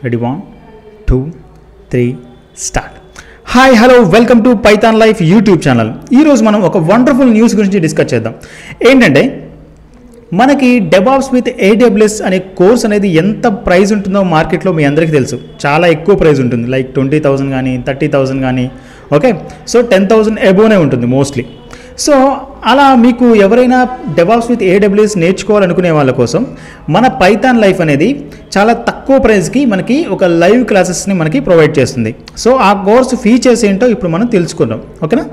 Ready 1 2 3 start. Hi hello welcome to Python life YouTube channel. ఈరోజు మనం ఒక wonderful news గురించి డిస్కస్ చేద్దాం. ఏంటంటే మనకి డెవాప్స్ విత్ AWS అనే కోర్స్ అనేది ఎంత ప్రైస్ ఉంటుందో మార్కెట్లో మీ అందరికీ తెలుసు. చాలా ఎక్కువ ప్రైస్ ఉంటుంది, లైక్ 20,000 కానీ 30,000 కానీ, ఓకే. సో 10,000 అబోనే ఉంటుంది మోస్ట్లీ. సో అలా మీకు ఎవరైనా డెవాప్స్ విత్ AWS నేర్చుకోవాలనుకునే వాళ్ళ కోసం మన పైథాన్ లైఫ్ అనేది చాలా తక్కువ ప్రైస్కి మనకి ఒక లైవ్ క్లాసెస్ని మనకి ప్రొవైడ్ చేస్తుంది. సో ఆ కోర్స్ ఫీచర్స్ ఏంటో ఇప్పుడు మనం తెలుసుకుందాం, ఓకేనా.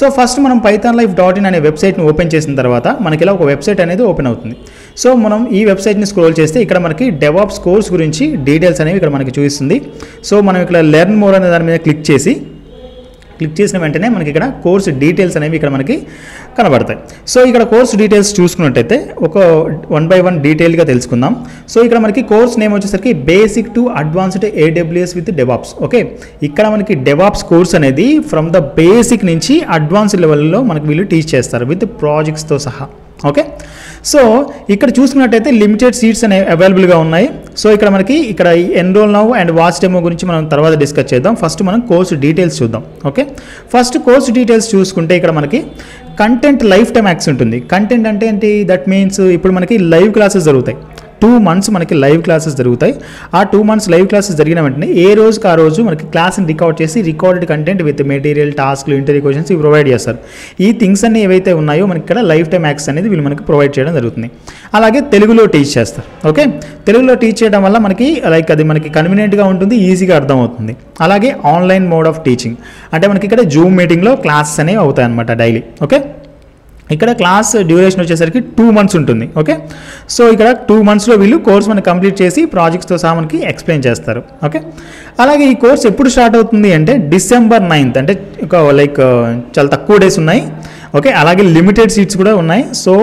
సో ఫస్ట్ మనం pythonlife.in అనే వెబ్సైట్ని ఓపెన్ చేసిన తర్వాత మనకి ఇలా ఒక వెబ్సైట్ అనేది ఓపెన్ అవుతుంది. సో మనం ఈ వెబ్సైట్ని స్క్రోల్ చేస్తే ఇక్కడ మనకి డెవాప్స్ కోర్స్ గురించి డీటెయిల్స్ అనేవి ఇక్కడ మనకి చూపిస్తుంది. సో మనం ఇక్కడ లెర్న్ మోర్ అనే దాని మీద క్లిక్ చేసిన వెంటనే మనకి ఇక్కడ కోర్స్ డీటెయిల్స్ అనేవి ఇక్కడ మనకి కనబడతాయి. సో ఇక్కడ కోర్స్ డీటెయిల్స్ చూసుకున్నట్టయితే ఒక 1 by 1 డీటెయిల్గా తెలుసుకుందాం. సో ఇక్కడ మనకి కోర్స్ నేమ్ వచ్చేసరికి basic to advanced AWS with DevOps, okay. ఇక్కడ మనకి డెవాప్స్ కోర్స్ అనేది ఫ్రమ్ ద బేసిక్ నుంచి అడ్వాన్స్డ్ లెవెల్లో మనకి వీళ్ళు టీచ్ చేస్తారు విత్ ప్రాజెక్ట్స్తో సహా, ఓకే. సో ఇక్కడ చూసుకున్నట్టయితే లిమిటెడ్ సీట్స్ అనేవి అవైలబుల్గా ఉన్నాయి. సో ఇక్కడ మనకి ఇక్కడ enrol now and watch demo గురించి మనం తర్వాత డిస్కస్ చేద్దాం. ఫస్ట్ మనం కోర్స్ డీటెయిల్స్ చూద్దాం, ఓకే. ఫస్ట్ కోర్స్ డీటెయిల్స్ చూసుకుంటే ఇక్కడ మనకి కంటెంట్ లైఫ్ టైమ్ యాక్సెస్ ఉంటుంది. కంటెంట్ అంటే ఏంటి? దట్ మీన్స్ ఇప్పుడు మనకి లైవ్ క్లాసెస్ జరుగుతాయి. 2 months మనకి లైవ్ క్లాసెస్ జరుగుతాయి. ఆ 2 months లైవ్ క్లాసెస్ జరిగిన వెంటనే ఏ రోజుకి ఆ రోజు మనకి క్లాస్ని రికార్డ్ చేసి రికార్డెడ్ కంటెంట్ విత్ మెటీరియల్, టాస్క్లు, ఇంటర్వ్యూ క్వశ్చన్స్ ఇవి ప్రొవైడ్ చేస్తారు. ఈ థింగ్స్ అన్ని ఏవైతే ఉన్నాయో మనకి ఇక్కడ లైఫ్ టైమ్ యాక్సెస్ అనేది వీళ్ళు మనకి ప్రొవైడ్ చేయడం జరుగుతుంది. అలాగే తెలుగులో టీచ్ చేస్తారు, ఓకే. తెలుగులో టీచ్ చేయడం వల్ల మనకి లైక్ అది మనకి కన్వీనియంట్గా ఉంటుంది, ఈజీగా అర్థమవుతుంది. అలాగే ఆన్లైన్ మోడ్ ఆఫ్ టీచింగ్ అంటే మనకి ఇక్కడ జూమ్ మీటింగ్లో క్లాసెస్ అనేవి అవుతాయి అన్నమాట డైలీ, ఓకే. ఇక్కడ క్లాస్ డ్యూరేషన్ వచ్చేసరికి 2 months ఉంటుంది, ఓకే. సో ఇక్కడ 2 monthsలో వీళ్ళు కోర్స్ మనకి కంప్లీట్ చేసి ప్రాజెక్ట్స్తో సహా మనకి ఎక్స్ప్లెయిన్ చేస్తారు, ఓకే. అలాగే ఈ కోర్స్ ఎప్పుడు స్టార్ట్ అవుతుంది అంటే December 9th, అంటే ఒక లైక్ చాలా తక్కువ డేస్ ఉన్నాయి, ఓకే. అలాగే లిమిటెడ్ సీట్స్ కూడా ఉన్నాయి. సో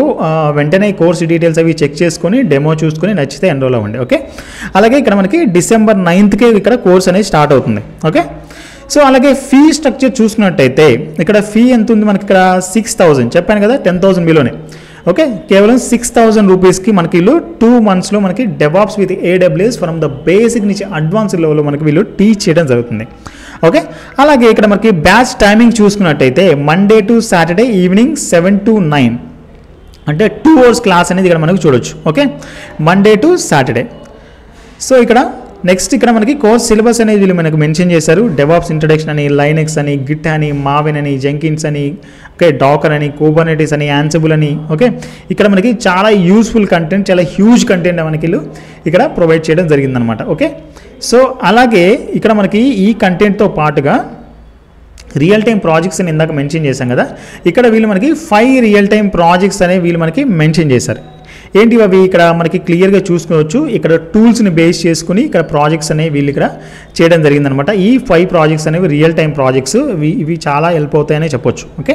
వెంటనే ఈ కోర్స్ డీటెయిల్స్ అవి చెక్ చేసుకొని డెమో చూసుకొని నచ్చితే ఎన్రోల్ అవ్వండి, ఓకే. అలాగే ఇక్కడ మనకి December 9th ఇక్కడ కోర్స్ అనేది స్టార్ట్ అవుతుంది, ఓకే. సో అలాగే ఫీ స్ట్రక్చర్ చూసుకున్నట్టయితే ఇక్కడ ఫీ ఎంత ఉంది మనకి ఇక్కడ 6,000 చెప్పాను కదా, 10,000 బిలోనే, ఓకే. కేవలం 6,000 రూపీస్కి మనకి వీళ్ళు 2 monthsలో మనకి DevOps with AWS from the basic నుంచి అడ్వాన్స్ లెవెల్లో మనకి వీళ్ళు టీచ్ చేయడం జరుగుతుంది, ఓకే. అలాగే ఇక్కడ మనకి బ్యాచ్ టైమింగ్ చూసుకున్నట్టయితే Monday to Saturday evening 7 to 9 అంటే 2 hours క్లాస్ అనేది ఇక్కడ మనకు చూడొచ్చు, okay. Monday to Saturday. So ఇక్కడ నెక్స్ట్ ఇక్కడ మనకి కోర్స్ సిలబస్ అనేది వీళ్ళు మనకు మెన్షన్ చేశారు. డెవాప్స్ ఇంట్రడక్షన్ అని, లైనెక్స్ అని, గిట్ అని, మావిన్ అని, జెంకిన్స్ అని, ఓకే, డాకర్ అని, కుబర్నెటిస్ అని, యాన్సిబుల్ అని, ఓకే. ఇక్కడ మనకి చాలా యూస్ఫుల్ కంటెంట్, చాలా హ్యూజ్ కంటెంట్ మనకి వీళ్ళు ఇక్కడ ప్రొవైడ్ చేయడం జరిగిందనమాట, ఓకే. సో అలాగే ఇక్కడ మనకి ఈ కంటెంట్తో పాటుగా రియల్ టైం ప్రాజెక్ట్స్ అని ఇందాక మెన్షన్ చేశాం కదా, ఇక్కడ వీళ్ళు మనకి 5 రియల్ టైం ప్రాజెక్ట్స్ అనేవి వీళ్ళు మనకి మెన్షన్ చేశారు. ఏంటి అవి ఇక్కడ మనకి క్లియర్గా చూసుకోవచ్చు. ఇక్కడ టూల్స్ని బేస్ చేసుకుని ఇక్కడ ప్రాజెక్ట్స్ అనేవి వీళ్ళు ఇక్కడ చేయడం జరిగిందనమాట. ఈ 5 ప్రాజెక్ట్స్ అనేవి రియల్ టైం ప్రాజెక్ట్స్, ఇవి చాలా హెల్ప్ అవుతాయనే చెప్పొచ్చు, ఓకే.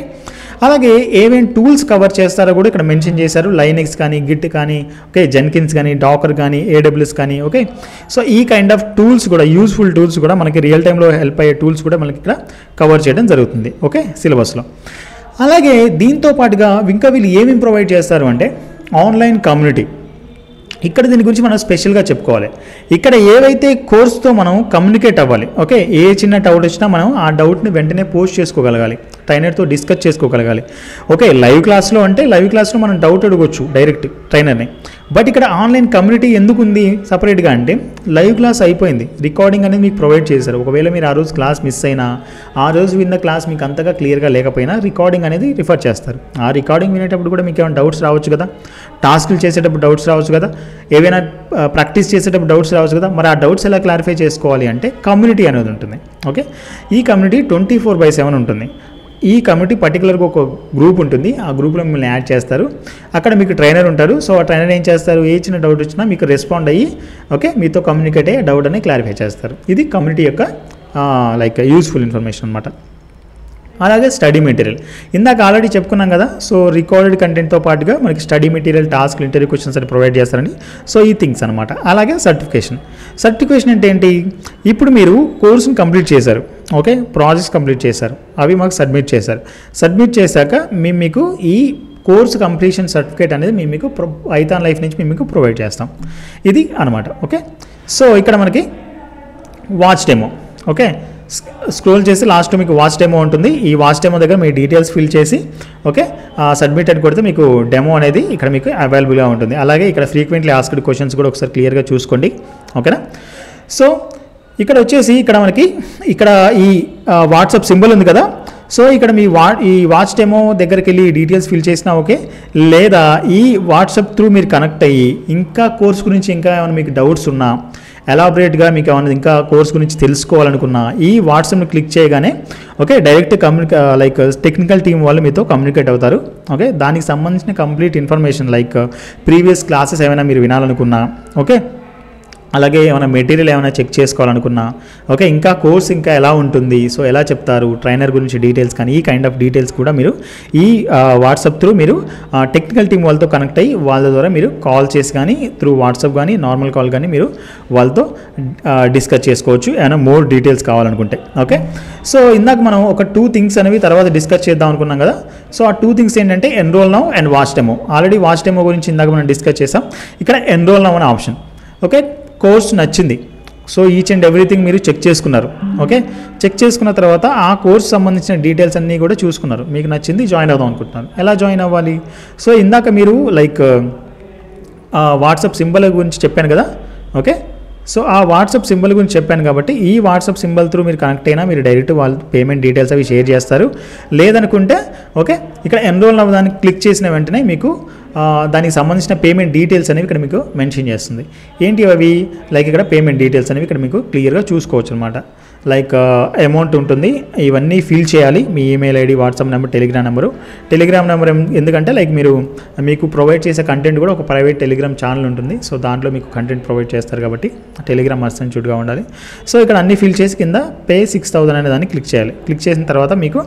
అలాగే ఏమేమి టూల్స్ కవర్ చేస్తారో కూడా ఇక్కడ మెన్షన్ చేశారు. లైనెక్స్ కానీ, గిట్ కానీ, ఓకే, జెన్కిన్స్ కానీ, డాకర్ కానీ, AWS కానీ, ఓకే. సో ఈ కైండ్ ఆఫ్ టూల్స్ కూడా, యూస్ఫుల్ టూల్స్ కూడా మనకి రియల్ టైంలో హెల్ప్ అయ్యే టూల్స్ కూడా మనకి ఇక్కడ కవర్ చేయడం జరుగుతుంది, ఓకే, సిలబస్లో. అలాగే దీంతో పాటుగా ఇంకా వీళ్ళు ఏమేమి ప్రొవైడ్ చేస్తారు అంటే ఆన్లైన్ కమ్యూనిటీ. ఇక్కడ దీని గురించి మనం స్పెషల్గా చెప్పుకోవాలి. ఇక్కడ ఏవైతే కోర్స్తో మనం కమ్యూనికేట్ అవ్వాలి, ఓకే. ఏ చిన్న డౌట్ వచ్చినా మనం ఆ డౌట్ని వెంటనే పోస్ట్ చేసుకోగలగాలి, ట్రైనర్తో డిస్కస్ చేసుకోగలగాలి, ఓకే. లైవ్ క్లాస్లో అంటే లైవ్ క్లాస్లో మనం డౌట్ అడగొచ్చు డైరెక్ట్ ట్రైనర్ని. బట్ ఇక్కడ ఆన్లైన్ కమ్యూనిటీ ఎందుకు ఉంది సపరేట్గా అంటే లైవ్ క్లాస్ అయిపోయింది, రికార్డింగ్ అనేది మీకు ప్రొవైడ్ చేశారు. ఒకవేళ మీరు ఆ రోజు క్లాస్ మిస్ అయినా, ఆ రోజు విన్న క్లాస్ మీకు అంతగా క్లియర్గా లేకపోయినా రికార్డింగ్ అనేది రిఫర్ చేస్తారు. ఆ రికార్డింగ్ వినేటప్పుడు కూడా మీకు ఏమైనా డౌట్స్ రావచ్చు కదా, టాస్క్లు చేసేటప్పుడు డౌట్స్ రావచ్చు కదా, ఏవైనా ప్రాక్టీస్ చేసేటప్పుడు డౌట్స్ రావచ్చు కదా. మరి ఆ డౌట్స్ ఎలా క్లారిఫై చేసుకోవాలి అంటే కమ్యూనిటీ అనేది ఉంటుంది, ఓకే. ఈ కమ్యూనిటీ 24/7 ఉంటుంది. ఈ కమ్యూనిటీ పర్టికులర్గా ఒక గ్రూప్ ఉంటుంది, ఆ గ్రూప్లో మిమ్మల్ని యాడ్ చేస్తారు. అక్కడ మీకు ట్రైనర్ ఉంటారు. సో ఆ ట్రైనర్ ఏం చేస్తారు, ఏ చిన్న డౌట్ వచ్చినా మీకు రెస్పాండ్ అయ్యి, ఓకే, మీతో కమ్యూనికేట్ అయ్యి డౌట్ అనేది క్లారిఫై చేస్తారు. ఇది కమ్యూనిటీ యొక్క లైక్ యూస్ఫుల్ ఇన్ఫర్మేషన్ అనమాట. అలాగే స్టడీ మెటీరియల్ ఇందాక ఆల్రెడీ చెప్పుకున్నాం కదా. సో రికార్డెడ్ కంటెంట్తో పాటుగా మనకి స్టడీ మెటీరియల్, టాస్క్లు, ఇంటర్వ్యూ క్వశ్చన్స్ అని ప్రొవైడ్ చేస్తారండి. సో ఈ థింగ్స్ అనమాట. అలాగే సర్టిఫికేషన్ అంటే ఏంటి? ఇప్పుడు మీరు కోర్సును కంప్లీట్ చేశారు, ఓకే, ప్రాజెక్ట్స్ కంప్లీట్ చేశారు, అవి మాకు సబ్మిట్ చేశాక మీకు ఈ కోర్స్ కంప్లీషన్ సర్టిఫికేట్ అనేది మీకు పైథాన్ లైఫ్ నుంచి మేము మీకు ప్రొవైడ్ చేస్తాం. ఇది అనమాట, ఓకే. సో ఇక్కడ మనకి వాచ్ డెమో. ఓకే, స్క్రోల్ చేసి లాస్ట్ మీకు వాచ్ డెమో ఉంటుంది. ఈ వాచ్ డెమో దగ్గర మీ డీటెయిల్స్ ఫిల్ చేసి ఓకే సబ్మిట్ అని కొడితే మీకు డెమో అనేది ఇక్కడ మీకు అవైలబుల్గా ఉంటుంది. అలాగే ఇక్కడ ఫ్రీక్వెంట్లీ ఆస్క్డ్ క్వశ్చన్స్ కూడా ఒకసారి క్లియర్గా చూసుకోండి. ఓకేనా. సో ఇక్కడ వచ్చేసి ఇక్కడ మనకి ఇక్కడ ఈ వాట్సాప్ సింబల్ ఉంది కదా. సో ఇక్కడ మీ ఈ వాచ్ డెమో దగ్గరికి వెళ్ళి డీటెయిల్స్ ఫిల్ చేసినా ఓకే, లేదా ఈ వాట్సాప్ త్రూ మీరు కనెక్ట్ అయ్యి ఇంకా కోర్స్ గురించి ఇంకా ఏమైనా మీకు డౌట్స్ ఉన్నా, ఎలాబరేట్గా మీకు ఏమైనా ఇంకా కోర్స్ గురించి తెలుసుకోవాలనుకున్నా ఈ వాట్సాప్ని క్లిక్ చేయగానే okay direct like technical team వాళ్ళు మీతో కమ్యూనికేట్ అవుతారు. ఓకే, దానికి సంబంధించిన complete information like previous classes ఏమైనా మీరు వినాలనుకున్నా ఓకే, అలాగే ఏమైనా మెటీరియల్ ఏమైనా చెక్ చేసుకోవాలనుకున్నా ఓకే, ఇంకా కోర్స్ ఇంకా ఎలా ఉంటుంది, సో ఎలా చెప్తారు, ట్రైనర్ గురించి డీటెయిల్స్ కానీ ఈ కైండ్ ఆఫ్ డీటెయిల్స్ కూడా మీరు ఈ వాట్సాప్ త్రూ మీరు టెక్నికల్ టీం వాళ్ళతో కనెక్ట్ అయ్యి వాళ్ళ ద్వారా మీరు కాల్ చేసి కానీ త్రూ వాట్సాప్ కానీ నార్మల్ కాల్ కానీ మీరు వాళ్ళతో డిస్కస్ చేసుకోవచ్చు ఏమైనా మోర్ డీటెయిల్స్ కావాలనుకుంటే. ఓకే, సో ఇందాక మనం ఒక 2 థింగ్స్ అనేవి తర్వాత డిస్కస్ చేద్దాం అనుకున్నాం కదా. సో ఆ 2 థింగ్స్ ఏంటంటే enrol now and watch demo. Already watch demo గురించి ఇందాక మనం డిస్కస్ చేసాం. ఇక్కడ ఎన్రోల్ నౌ అనే ఆప్షన్. ఓకే, కోర్స్ నచ్చింది, సో ఈచ్ అండ్ ఎవ్రీథింగ్ మీరు చెక్ చేసుకున్నారు. ఓకే, చెక్ చేసుకున్న తర్వాత ఆ కోర్స్ సంబంధించిన డీటెయిల్స్ అన్నీ కూడా చూసుకున్నారు, మీకు నచ్చింది, జాయిన్ అవుదాం అనుకుంటున్నారు. ఎలా జాయిన్ అవ్వాలి? సో ఇందాక మీరు లైక్ వాట్సాప్ సింబల్ గురించి చెప్పాను కదా. ఓకే, సో ఆ వాట్సాప్ సింబల్ గురించి చెప్పాను కాబట్టి ఈ వాట్సాప్ సింబల్ త్రూ మీరు కనెక్ట్ అయినా మీరు డైరెక్ట్ వాళ్ళ పేమెంట్ డీటెయిల్స్ అవి షేర్ చేస్తారు. లేదనుకుంటే ఓకే ఇక్కడ ఎన్రోల్ అవ్వడానికి క్లిక్ చేసిన వెంటనే మీకు దానికి సంబంధించిన పేమెంట్ డీటెయిల్స్ అనేవి ఇక్కడ మీకు మెన్షన్ చేస్తుంది. ఏంటి అవి? లైక్ ఇక్కడ పేమెంట్ డీటెయిల్స్ అనేవి ఇక్కడ మీకు క్లియర్గా చూసుకోవచ్చు అనమాట. లైక్ అమౌంట్ ఉంటుంది, ఇవన్నీ ఫిల్ చేయాలి. మీ email ID, WhatsApp number, Telegram number ఎందుకంటే లైక్ మీకు ప్రొవైడ్ చేసే కంటెంట్ కూడా ఒక ప్రైవేట్ టెలిగ్రామ్ ఛానల్ ఉంటుంది. సో దాంట్లో మీకు కంటెంట్ ప్రొవైడ్ చేస్తారు కాబట్టి టెలిగ్రామ్ అసెన్షియల్గా ఉండాలి. సో ఇక్కడ అన్ని ఫిల్ చేసి కింద పే 6,000 అనే దాన్ని క్లిక్ చేయాలి. క్లిక్ చేసిన తర్వాత మీకు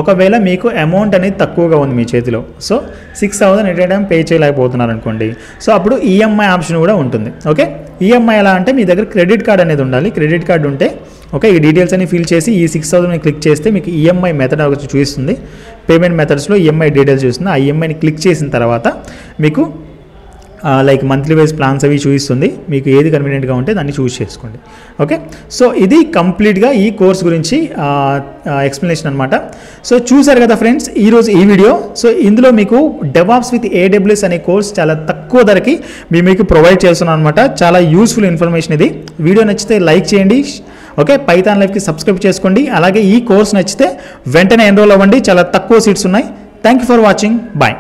ఒకవేళ మీకు అమౌంట్ అనేది తక్కువగా ఉంది మీ చేతిలో, so 6,000 at a time pay చేయలేకపోతున్నారు అనుకోండి, సో అప్పుడు ఈఎంఐ ఆప్షన్ కూడా ఉంటుంది. ఓకే, ఈఎంఐ ఎలా అంటే మీ దగ్గర క్రెడిట్ కార్డ్ అనేది ఉండాలి. క్రెడిట్ కార్డు ఉంటే ఓకే ఈ డీటెయిల్స్ అన్ని ఫిల్ చేసి ఈ 6,000 క్లిక్ చేస్తే మీకు ఈఎంఐ మెథడ్ వచ్చి చూపిస్తుంది. పేమెంట్ మెథడ్స్లో ఈఎంఐ డీటెయిల్స్ చూస్తుంది. ఆ ఈఎంఐని క్లిక్ చేసిన తర్వాత మీకు లైక్ మంత్లీ వైజ్ ప్లాన్స్ అవి చూపిస్తుంది. మీకు ఏది కన్వీనియంట్గా ఉంటే దాన్ని చూస్ చేసుకోండి. ఓకే, సో ఇది కంప్లీట్గా ఈ కోర్స్ గురించి ఎక్స్ప్లెనేషన్ అనమాట. సో చూసారు కదా ఫ్రెండ్స్ ఈరోజు ఈ వీడియో. సో ఇందులో మీకు డెవాప్స్ విత్ AWS అనే కోర్స్ చాలా తక్కువ ధరకి మీకు ప్రొవైడ్ చేస్తున్నాను అనమాట. చాలా యూస్ఫుల్ ఇన్ఫర్మేషన్ ఇది. వీడియో నచ్చితే లైక్ చేయండి. ఓకే, పైథాన్ లైఫ్కి సబ్స్క్రైబ్ చేసుకోండి. అలాగే ఈ కోర్స్ నచ్చితే వెంటనే ఎన్రోల్ అవ్వండి, చాలా తక్కువ సీట్స్ ఉన్నాయి. Thank you for watching. Bye.